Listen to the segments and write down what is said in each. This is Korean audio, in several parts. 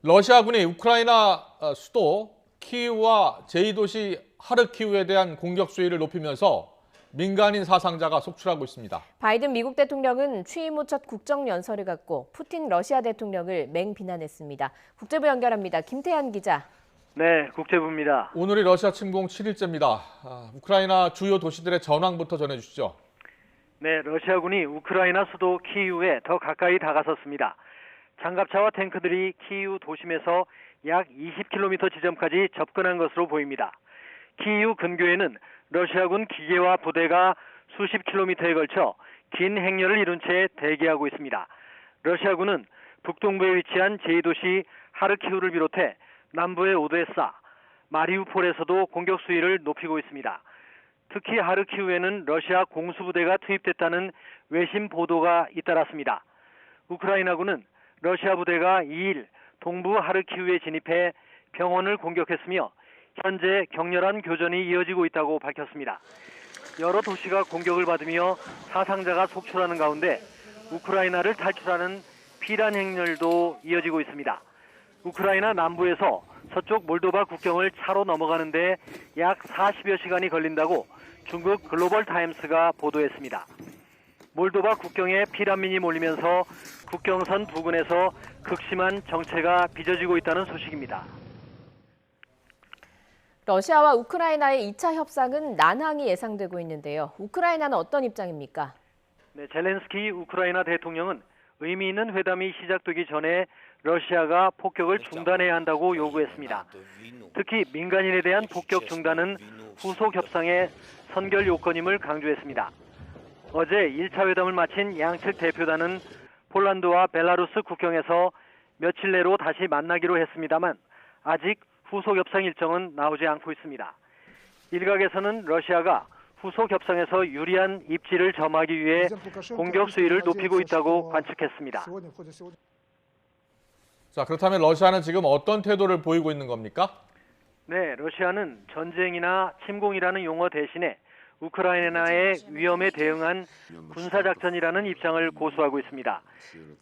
러시아군이 우크라이나 수도 키이우와 제2도시 하르키우에 대한 공격 수위를 높이면서 민간인 사상자가 속출하고 있습니다. 바이든 미국 대통령은 취임 후 첫 국정연설을 갖고 푸틴 러시아 대통령을 맹비난했습니다. 국제부 연결합니다. 김태현 기자. 네, 국제부입니다. 오늘이 러시아 침공 7일째입니다. 우크라이나 주요 도시들의 전황부터 전해주시죠. 네, 러시아군이 우크라이나 수도 키이우에 더 가까이 다가섰습니다. 장갑차와 탱크들이 키이우 도심에서 약 20km 지점까지 접근한 것으로 보입니다. 키이우 근교에는 러시아군 기계화 부대가 수십 킬로미터에 걸쳐 긴 행렬을 이룬 채 대기하고 있습니다. 러시아군은 북동부에 위치한 제2도시 하르키우를 비롯해 남부의 오데사, 마리우폴에서도 공격 수위를 높이고 있습니다. 특히 하르키우에는 러시아 공수부대가 투입됐다는 외신 보도가 잇따랐습니다. 우크라이나군은 러시아 부대가 2일 동부 하르키우에 진입해 병원을 공격했으며 현재 격렬한 교전이 이어지고 있다고 밝혔습니다. 여러 도시가 공격을 받으며 사상자가 속출하는 가운데 우크라이나를 탈출하는 피난 행렬도 이어지고 있습니다. 우크라이나 남부에서 서쪽 몰도바 국경을 차로 넘어가는데 약 40여 시간이 걸린다고 중국 글로벌 타임스가 보도했습니다. 몰도바 국경에 피난민이 몰리면서 국경선 부근에서 극심한 정체가 빚어지고 있다는 소식입니다. 러시아와 우크라이나의 2차 협상은 난항이 예상되고 있는데요. 우크라이나는 어떤 입장입니까? 네, 젤렌스키 우크라이나 대통령은 의미 있는 회담이 시작되기 전에 러시아가 폭격을 중단해야 한다고 요구했습니다. 특히 민간인에 대한 폭격 중단은 후속 협상의 선결 요건임을 강조했습니다. 어제 1차 회담을 마친 양측 대표단은 폴란드와 벨라루스 국경에서 며칠 내로 다시 만나기로 했습니다만 아직 후속 협상 일정은 나오지 않고 있습니다. 일각에서는 러시아가 후속 협상에서 유리한 입지를 점하기 위해 공격 수위를 높이고 있다고 관측했습니다. 자, 그렇다면 러시아는 지금 어떤 태도를 보이고 있는 겁니까? 네, 러시아는 전쟁이나 침공이라는 용어 대신에 우크라이나의 위험에 대응한 군사작전이라는 입장을 고수하고 있습니다.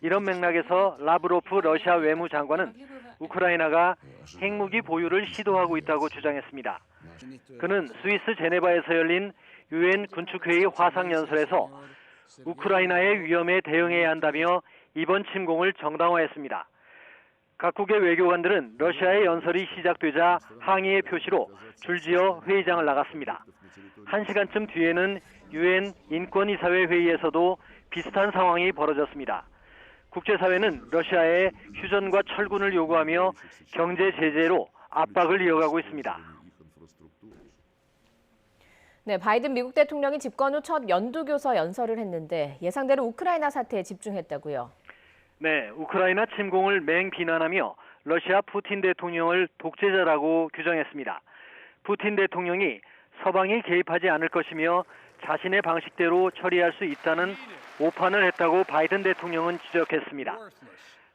이런 맥락에서 라브로프 러시아 외무장관은 우크라이나가 핵무기 보유를 시도하고 있다고 주장했습니다. 그는 스위스 제네바에서 열린 유엔 군축회의 화상연설에서 우크라이나의 위험에 대응해야 한다며 이번 침공을 정당화했습니다. 각국의 외교관들은 러시아의 연설이 시작되자 항의의 표시로 줄지어 회의장을 나갔습니다. 1시간쯤 뒤에는 유엔 인권이사회 회의에서도 비슷한 상황이 벌어졌습니다. 국제사회는 러시아에 휴전과 철군을 요구하며 경제 제재로 압박을 이어가고 있습니다. 네, 바이든 미국 대통령이 집권 후 첫 연두교서 연설을 했는데 예상대로 우크라이나 사태에 집중했다고요. 네, 우크라이나 침공을 맹비난하며 러시아 푸틴 대통령을 독재자라고 규정했습니다. 푸틴 대통령이 서방이 개입하지 않을 것이며 자신의 방식대로 처리할 수 있다는 오판을 했다고 바이든 대통령은 지적했습니다.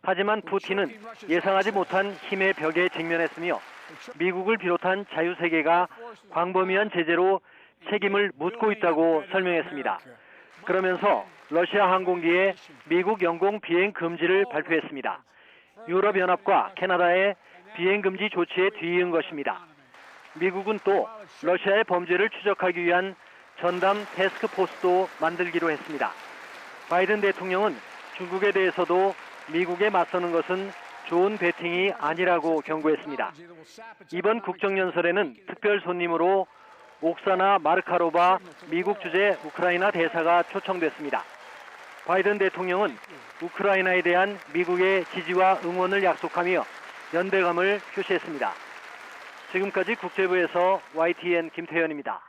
하지만 푸틴은 예상하지 못한 힘의 벽에 직면했으며 미국을 비롯한 자유세계가 광범위한 제재로 책임을 묻고 있다고 설명했습니다. 그러면서 러시아 항공기에 미국 영공 비행 금지를 발표했습니다. 유럽연합과 캐나다의 비행 금지 조치에 뒤이은 것입니다. 미국은 또 러시아의 범죄를 추적하기 위한 전담 태스크포스도 만들기로 했습니다. 바이든 대통령은 중국에 대해서도 미국에 맞서는 것은 좋은 배팅이 아니라고 경고했습니다. 이번 국정연설에는 특별 손님으로 옥사나 마르카로바 미국 주재 우크라이나 대사가 초청됐습니다. 바이든 대통령은 우크라이나에 대한 미국의 지지와 응원을 약속하며 연대감을 표시했습니다. 지금까지 국제부에서 YTN 김태현입니다.